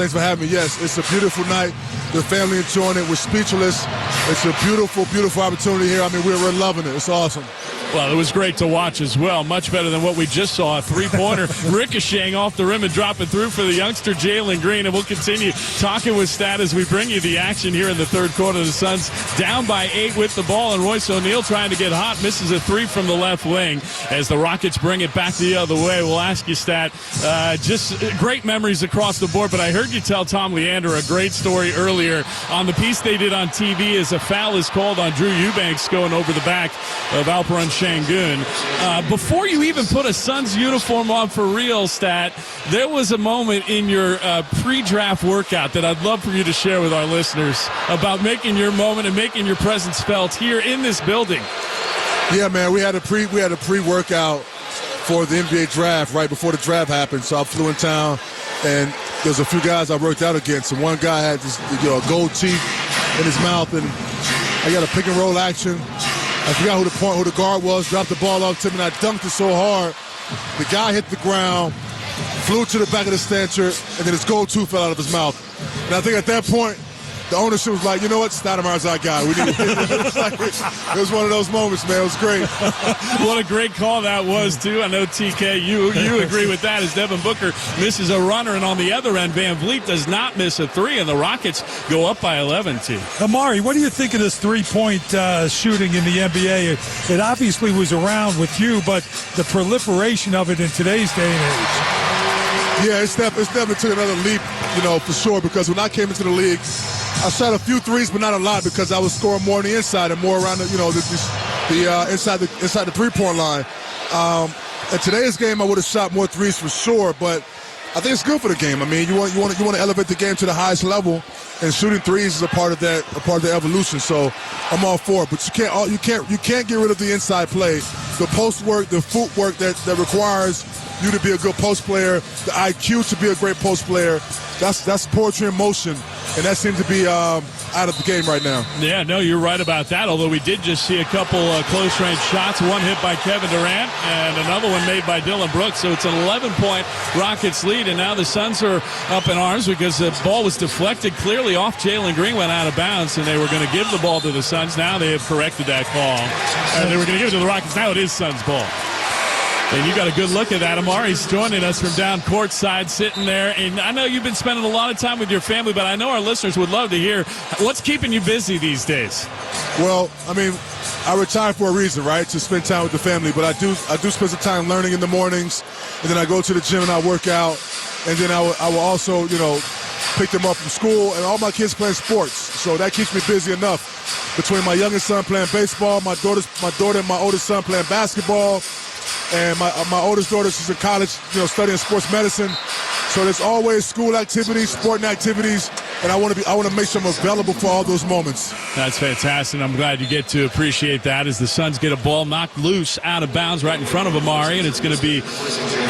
Thanks for having me. Yes, it's a beautiful night. The family enjoying it. We're speechless. It's a beautiful, beautiful opportunity here. I mean, we're loving it. It's awesome. Well, it was great to watch as well. Much better than what we just saw. A three-pointer ricocheting off the rim and dropping through for the youngster Jalen Green. And we'll continue talking with Stat as we bring you the action here in the third quarter. The Suns down by 8 with the ball, and Royce O'Neal trying to get hot. Misses a three from the left wing as the Rockets bring it back the other way. We'll ask you, Stat, just great memories across the board. But I heard you tell Tom Leander a great story earlier on the piece they did on TV as a foul is called on Drew Eubanks going over the back of Alperen Şengün. Before you even put a Suns uniform on for real, Stat, there was a moment in your pre-draft workout that I'd love for you to share with our listeners about making your moment and making your presence felt here in this building. Yeah, man, we had a pre-workout for the NBA draft right before the draft happened. So I flew in town, and there's a few guys I worked out against. And one guy had this gold teeth in his mouth, and I got a pick and roll action. I forgot who the guard was, dropped the ball off to him, and I dunked it so hard. The guy hit the ground, flew to the back of the stanchion, and then his gold tooth fell out of his mouth. And I think at that point, the ownership was like, you know what, Stoudemire's our guy. We need it was one of those moments, man. It was great. What a great call that was, too. I know, TK, you agree with that as Devin Booker misses a runner, and on the other end, Van Vliet does not miss a three, and the Rockets go up by 11, too. Amar'e, what do you think of this three-point shooting in the NBA? It obviously was around with you, but the proliferation of it in today's day and age. Yeah, it's definitely took another leap, for sure, because when I came into the league, I shot a few threes, but not a lot because I was scoring more on the inside and more around the inside the three-point line. In today's game, I would have shot more threes for sure, but I think it's good for the game. I mean, you want to elevate the game to the highest level, and shooting threes is a part of the evolution. So I'm all for it. But you can't get rid of the inside play, the post work, the footwork that requires you to be a good post player, the IQ to be a great post player. That's poetry in motion, and that seems to be out of the game right now. Yeah, no, you're right about that, although we did just see a couple close-range shots, one hit by Kevin Durant and another one made by Dillon Brooks. So it's an 11-point Rockets lead, and now the Suns are up in arms because the ball was deflected clearly off Jalen Green, went out of bounds, and they were going to give the ball to the Suns. Now they have corrected that call. They were going to give it to the Rockets. Now it is Suns ball. And you got a good look at that. Amar'e's joining us from down courtside, sitting there. And I know you've been spending a lot of time with your family, but I know our listeners would love to hear what's keeping you busy these days. Well, I mean, I retired for a reason, right? To spend time with the family. But I do spend some time learning in the mornings, and then I go to the gym and I work out, and then I will also, pick them up from school. And all my kids playing sports, so that keeps me busy enough. Between my youngest son playing baseball, my daughter and my oldest son playing basketball. And my oldest daughter, she's in college, studying sports medicine. So there's always school activities, sporting activities, and I want to make sure I'm available for all those moments. That's fantastic. I'm glad you get to appreciate that as the Suns get a ball knocked loose out of bounds right in front of Amar'e, and it's going to be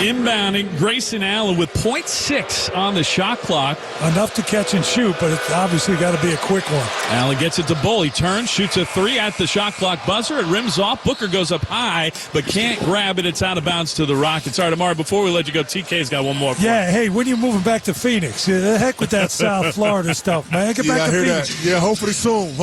inbounding Grayson Allen with 0.6 on the shot clock. Enough to catch and shoot, but it's obviously got to be a quick one. Allen gets it to Bull. He turns, shoots a three at the shot clock buzzer. It rims off. Booker goes up high, but can't grab it. It's out of bounds to the Rockets. All right, Amar'e, before we let you go, TK's got one more point. Yeah, hey, when are you moving back to Phoenix? The heck with that South Florida stuff, man. Get back to Phoenix. That. Yeah, hopefully soon.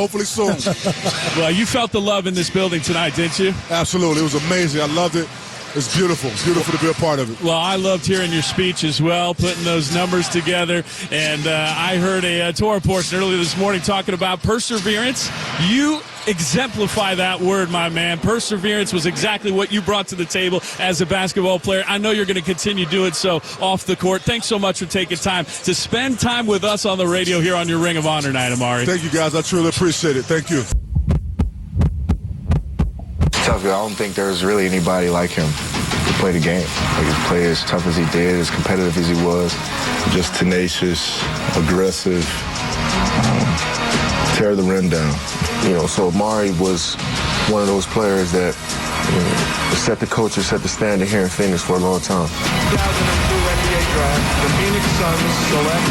Well, you felt the love in this building tonight, didn't you? Absolutely. It was amazing. I loved it. It's beautiful. It's beautiful to be a part of it. Well, I loved hearing your speech as well, putting those numbers together. And I heard a Torah portion earlier this morning talking about perseverance. You exemplify that word, my man. Perseverance was exactly what you brought to the table as a basketball player. I know you're going to continue doing so off the court. Thanks so much for taking time to spend time with us on the radio here on your Ring of Honor night, Amar'e. Thank you, guys. I truly appreciate it. Thank you. Tough. I don't think there's really anybody like him to play the game. Like, to play as tough as he did, as competitive as he was, just tenacious, aggressive, tear the rim down. So Amar'e was one of those players that set the culture, set the standard here in Phoenix for a long time. 2002 NBA draft, the Phoenix Suns select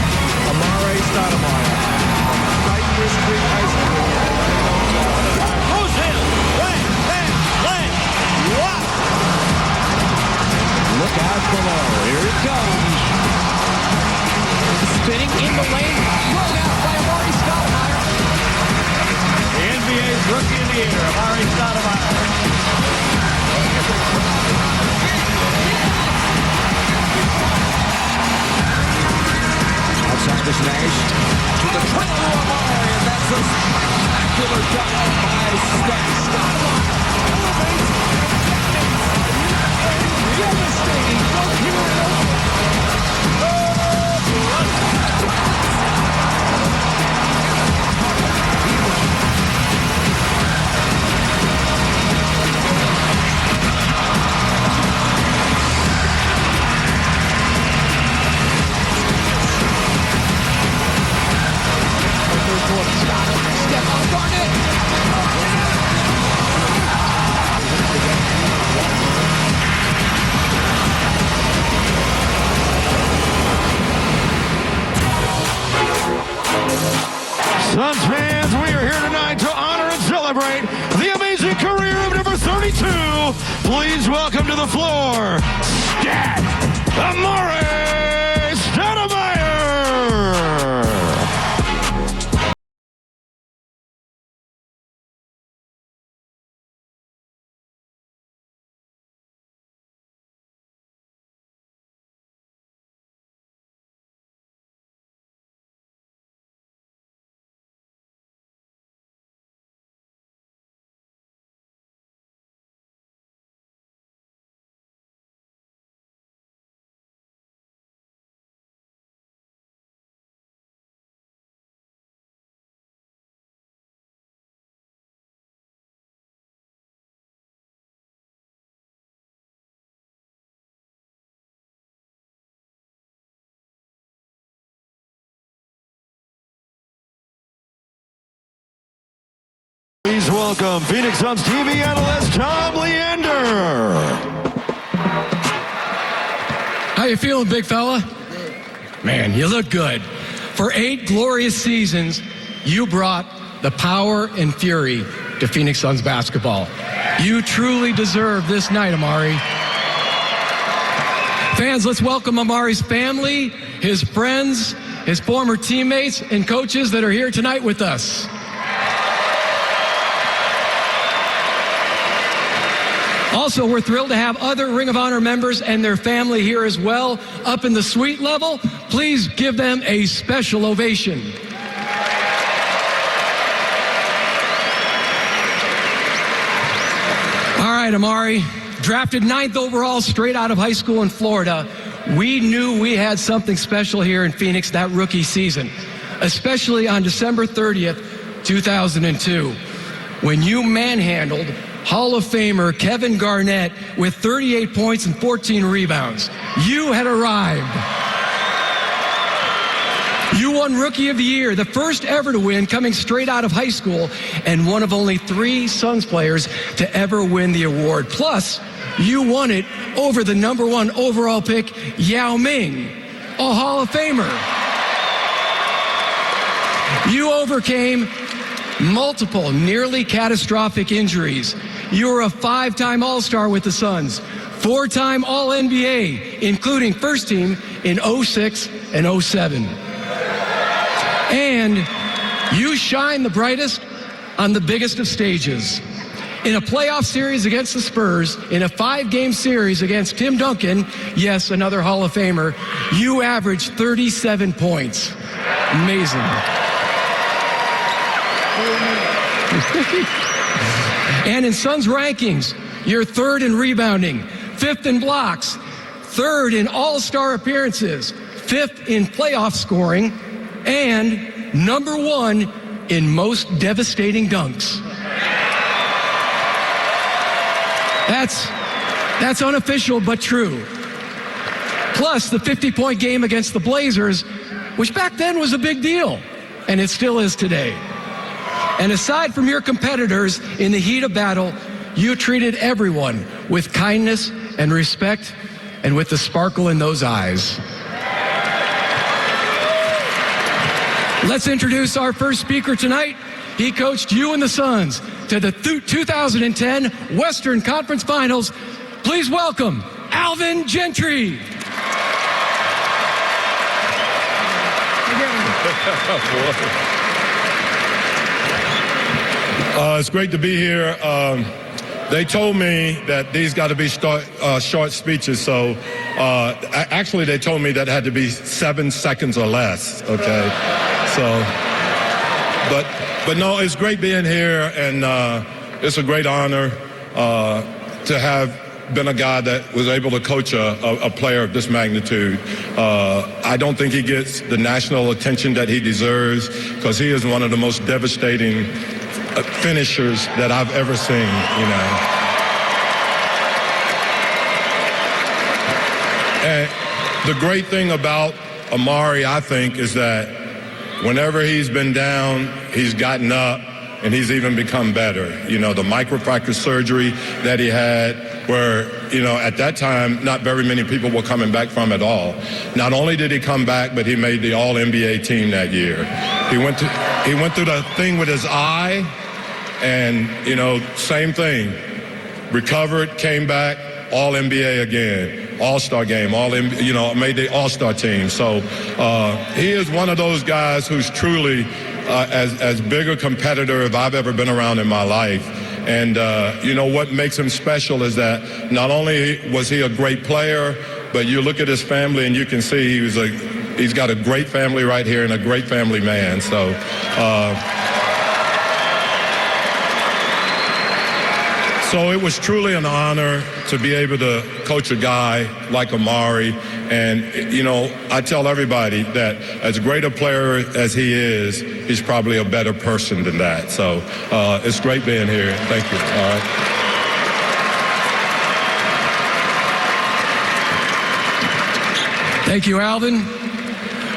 Amar'e Stoudemire from Cypress Creek High School. Goes in, bang. Wow! Look out below. Here it comes. Spinning in the Marcus Nash to the triple to Amar'e, and that's a spectacular dunk by Stoudemire. Elevates and devastating dunk here in Oakland. Step on Garnett. Suns fans, we are here tonight to honor and celebrate the amazing career of number 32. Please welcome to the floor, Amar'e Stoudemire. Please welcome Phoenix Suns TV analyst Tom Leander. How you feeling, big fella? Man, you look good. For 8 glorious seasons, you brought the power and fury to Phoenix Suns basketball. You truly deserve this night, Amar'e. Fans, let's welcome Amar'e's family, his friends, his former teammates, and coaches that are here tonight with us. Also, we're thrilled to have other Ring of Honor members and their family here as well. Up in the suite level, please give them a special ovation. All right, Amar'e, drafted 9th overall straight out of high school in Florida. We knew we had something special here in Phoenix that rookie season, especially on December 30th, 2002, when you manhandled Hall of Famer Kevin Garnett with 38 points and 14 rebounds. You had arrived. You won Rookie of the Year, the first ever to win coming straight out of high school, and one of only 3 Suns players to ever win the award. Plus, you won it over the #1 overall pick, Yao Ming, a Hall of Famer. You overcame multiple nearly catastrophic injuries. You were a 5-time All-Star with the Suns, 4-time All-NBA, including first team in 06 and 07. And you shine the brightest on the biggest of stages. In a playoff series against the Spurs, in a 5-game series against Tim Duncan, yes, another Hall of Famer, you averaged 37 points. Amazing. And in Suns rankings, you're 3rd in rebounding, 5th in blocks, 3rd in all-star appearances, 5th in playoff scoring, and #1 in most devastating dunks. That's unofficial but true. Plus the 50-point game against the Blazers, which back then was a big deal, and it still is today. And aside from your competitors in the heat of battle, you treated everyone with kindness and respect and with the sparkle in those eyes. Let's introduce our first speaker tonight. He coached you and the Suns to the 2010 Western Conference Finals. Please welcome Alvin Gentry. It's great to be here. They told me that these got to be short speeches, so Actually, they told me that had to be 7 seconds or less, okay? So, but no, it's great being here, and it's a great honor to have been a guy that was able to coach a player of this magnitude. I don't think he gets the national attention that he deserves because he is one of the most devastating finishers that I've ever seen, you know. And the great thing about Amar'e, I think, is that whenever he's been down, he's gotten up, and he's even become better. You know, the microfracture surgery that he had, where, you know, at that time, not very many people were coming back from at all. Not only did he come back, but he made the All-NBA team that year. He went through the thing with his eye, and, you know, same thing. Recovered, came back, All-NBA again. All-Star game, made the All-Star team. So he is one of those guys who's truly as big a competitor as I've ever been around in my life. And, you know, what makes him special is that not only was he a great player, but you look at his family and you can see he's got a great family right here and a great family man. So, So it was truly an honor to be able to coach a guy like Amar'e. And, you know, I tell everybody that as great a player as he is, he's probably a better person than that. So it's great being here. Thank you. All right. Thank you, Alvin.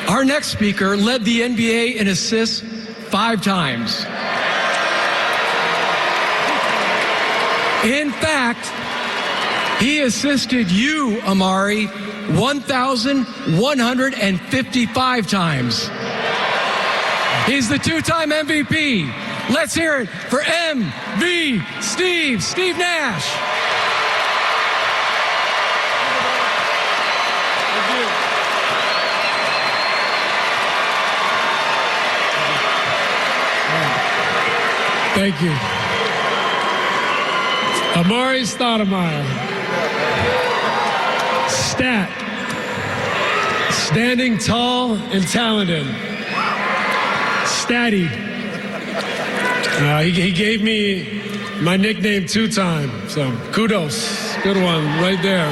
Our next speaker led the NBA in assists 5 times. In fact, he assisted you, Amar'e, 1,155 times. He's the 2-time MVP. Let's hear it for MV Steve Nash. Thank you. Amar'e Stoudemire. Stat. Standing tall and talented. Statty. He gave me my nickname 2-time, so kudos. Good one right there.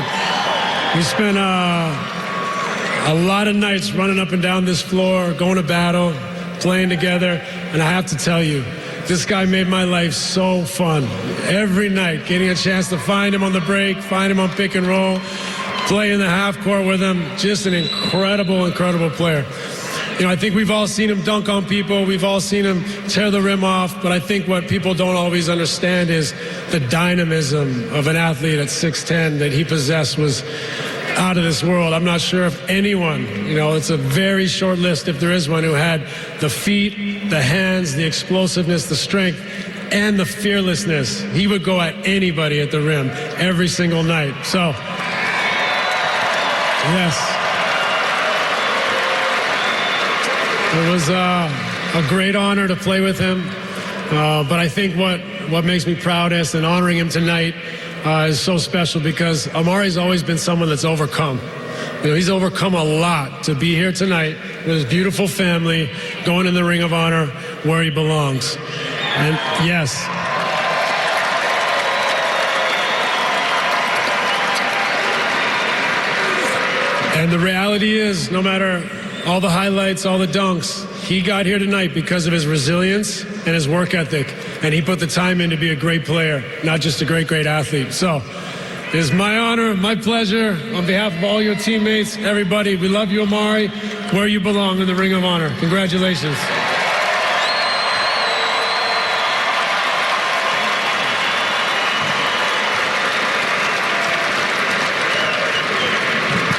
We spent a lot of nights running up and down this floor, going to battle, playing together, and I have to tell you, this guy made my life so fun. Every night, getting a chance to find him on the break, find him on pick and roll, play in the half court with him. Just an incredible, incredible player. You know, I think we've all seen him dunk on people. We've all seen him tear the rim off. But I think what people don't always understand is the dynamism of an athlete at 6'10" that he possessed was out of this world. I'm not sure if anyone, you know, it's a very short list if there is one, who had the feet, the hands, the explosiveness, the strength, and the fearlessness. He would go at anybody at the rim every single night. So, yes. It was a great honor to play with him. But I think what makes me proudest and honoring him tonight is so special because Amar'e's always been someone that's overcome. You know, he's overcome a lot to be here tonight with his beautiful family, going in the Ring of Honor where he belongs. And yes. And the reality is, no matter all the highlights, all the dunks, he got here tonight because of his resilience and his work ethic. And he put the time in to be a great player, not just a great, great athlete. So it is my honor, my pleasure, on behalf of all your teammates, everybody, we love you, Amar'e, where you belong in the Ring of Honor. Congratulations.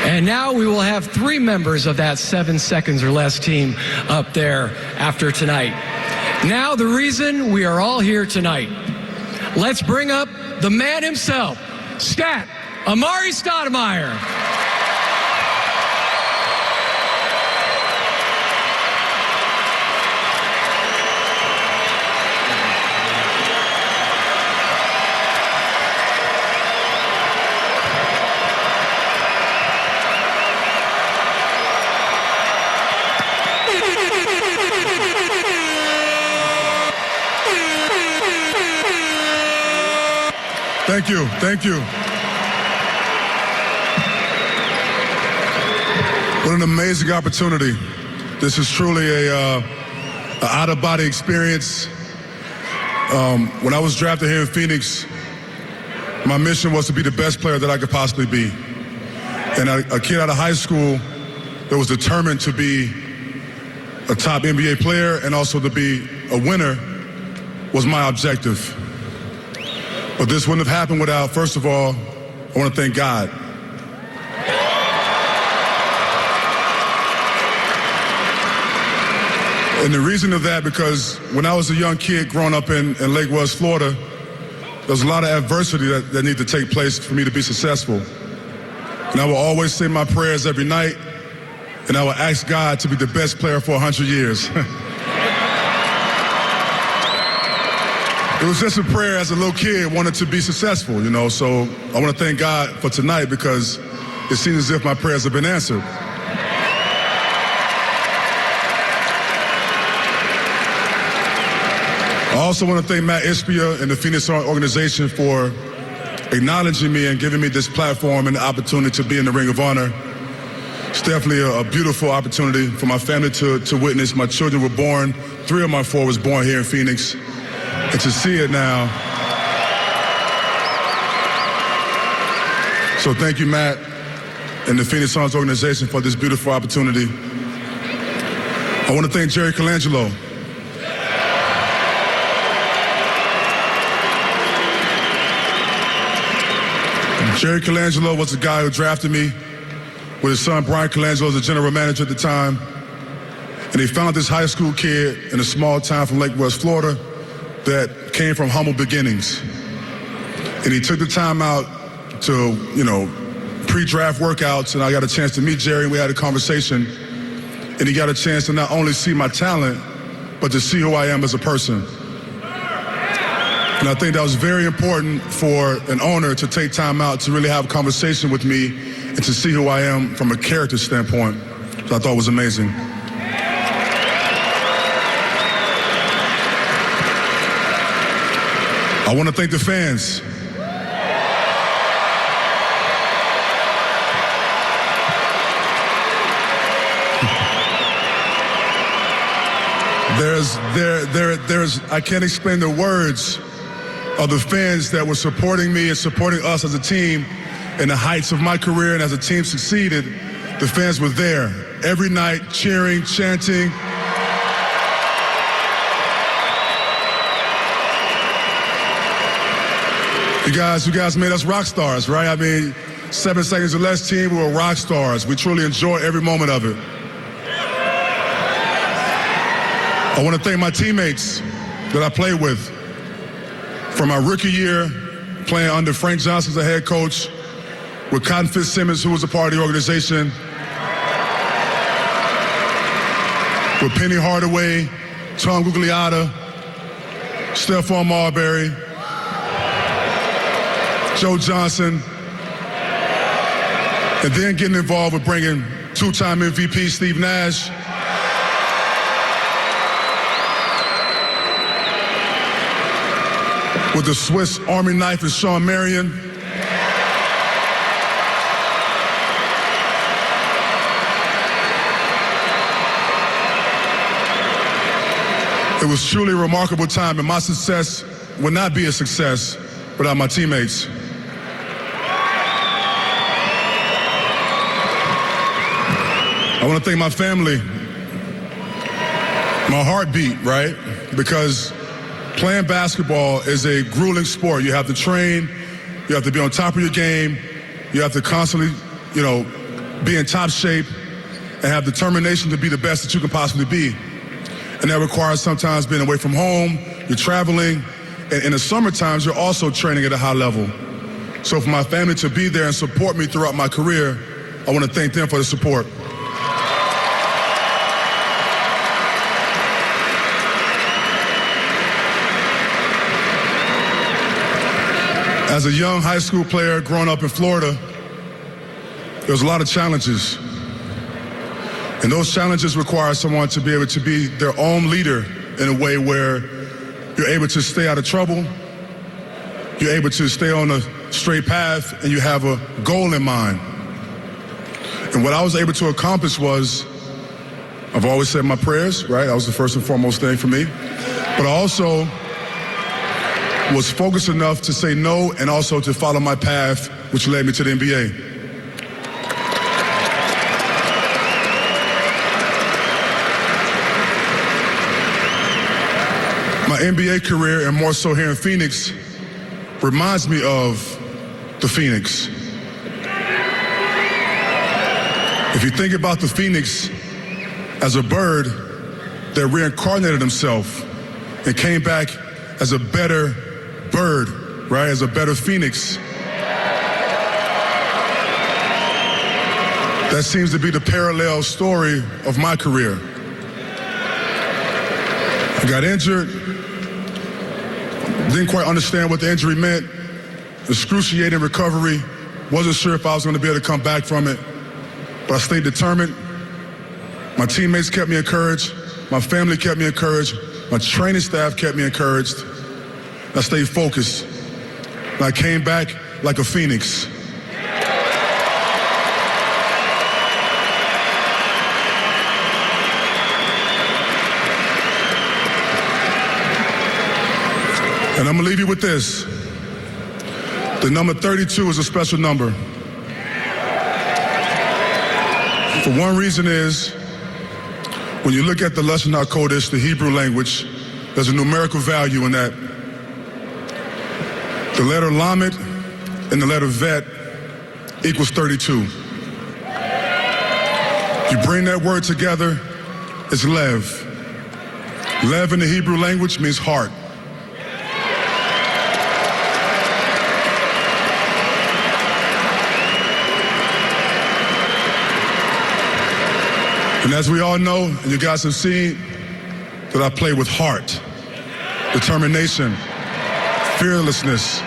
And now we will have 3 members of that 7 seconds or less team up there after tonight. Now the reason we are all here tonight. Let's bring up the man himself, Stat, Amar'e Stoudemire. Thank you. Thank you. What an amazing opportunity. This is truly an out-of-body experience. When I was drafted here in Phoenix, my mission was to be the best player that I could possibly be. And a kid out of high school that was determined to be a top NBA player and also to be a winner was my objective. But this wouldn't have happened without, first of all, I want to thank God. And the reason of that, because when I was a young kid growing up in Lake West, Florida, there was a lot of adversity that needed to take place for me to be successful. And I will always say my prayers every night, and I will ask God to be the best player for 100 years. It was just a prayer as a little kid, wanted to be successful, you know, so I want to thank God for tonight because it seems as if my prayers have been answered. I also want to thank Matt Ispia and the Phoenix organization for acknowledging me and giving me this platform and the opportunity to be in the Ring of Honor. It's definitely a beautiful opportunity for my family to witness. My children were born, 3 of my 4 was born here in Phoenix. And to see it now. So thank you, Matt, and the Phoenix Suns organization for this beautiful opportunity. I want to thank Jerry Colangelo. Jerry Colangelo was the guy who drafted me with his son, Brian Colangelo, as the general manager at the time. And he found this high school kid in a small town from Lake West, Florida, that came from humble beginnings. And he took the time out to, pre-draft workouts, and I got a chance to meet Jerry, and we had a conversation. And he got a chance to not only see my talent, but to see who I am as a person. And I think that was very important for an owner to take time out to really have a conversation with me and to see who I am from a character standpoint, which I thought was amazing. I want to thank the fans. There's I can't explain the words of the fans that were supporting me and supporting us as a team in the heights of my career, and as a team succeeded, the fans were there every night, cheering, chanting. You guys made us rock stars, right? I mean, 7 seconds or less team, we were rock stars. We truly enjoy every moment of it. I want to thank my teammates that I played with. From my rookie year, playing under Frank Johnson as a head coach, with Cotton Fitzsimmons, who was a part of the organization, with Penny Hardaway, Tom Gugliotta, Stephon Marbury, Joe Johnson, and then getting involved with bringing 2-time MVP Steve Nash, with the Swiss Army knife and Sean Marion. It was truly a remarkable time, and my success would not be a success without my teammates. I want to thank my family, my heartbeat, right? Because playing basketball is a grueling sport. You have to train, you have to be on top of your game, you have to constantly, be in top shape and have determination to be the best that you can possibly be. And that requires sometimes being away from home, you're traveling, and in the summer times, you're also training at a high level. So for my family to be there and support me throughout my career, I want to thank them for the support. As a young high school player growing up in Florida, there was a lot of challenges. And those challenges require someone to be able to be their own leader in a way where you're able to stay out of trouble, you're able to stay on a straight path and you have a goal in mind. And what I was able to accomplish was, I've always said my prayers, right? That was the first and foremost thing for me. But I also was focused enough to say no and also to follow my path, which led me to the NBA. My NBA career, and more so here in Phoenix, reminds me of the Phoenix. If you think about the Phoenix as a bird that reincarnated himself and came back as a better bird, right? As a better Phoenix. That seems to be the parallel story of my career. I got injured, didn't quite understand what the injury meant, excruciating recovery, wasn't sure if I was going to be able to come back from it, but I stayed determined. My teammates kept me encouraged, my family kept me encouraged, my training staff kept me encouraged. I stayed focused, and I came back like a phoenix. And I'm gonna leave you with this. The number 32 is a special number. For one reason is, when you look at the Lashon HaKodesh, the Hebrew language, there's a numerical value in that. The letter Lamed and the letter Vet equals 32. You bring that word together, it's Lev. Lev in the Hebrew language means heart. And as we all know, and you guys have seen, that I play with heart, determination, fearlessness,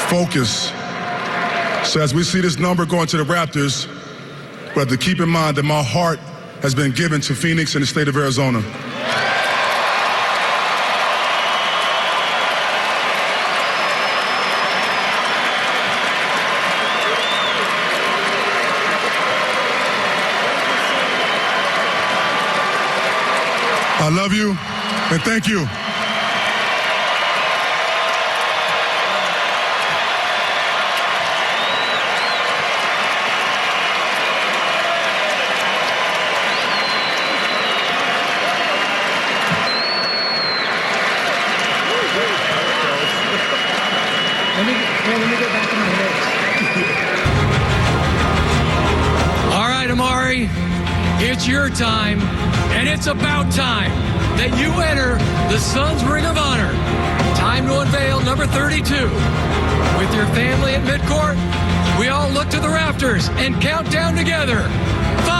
focus. So as we see this number going to the Raptors, we have to keep in mind that my heart has been given to Phoenix and the state of Arizona. I love you, and thank you. Let me get back in my notes. All right, Amar'e, it's your time, and it's about time that you enter the Suns Ring of Honor. Time to unveil number 32. With your family at midcourt, we all look to the rafters and count down together. 5,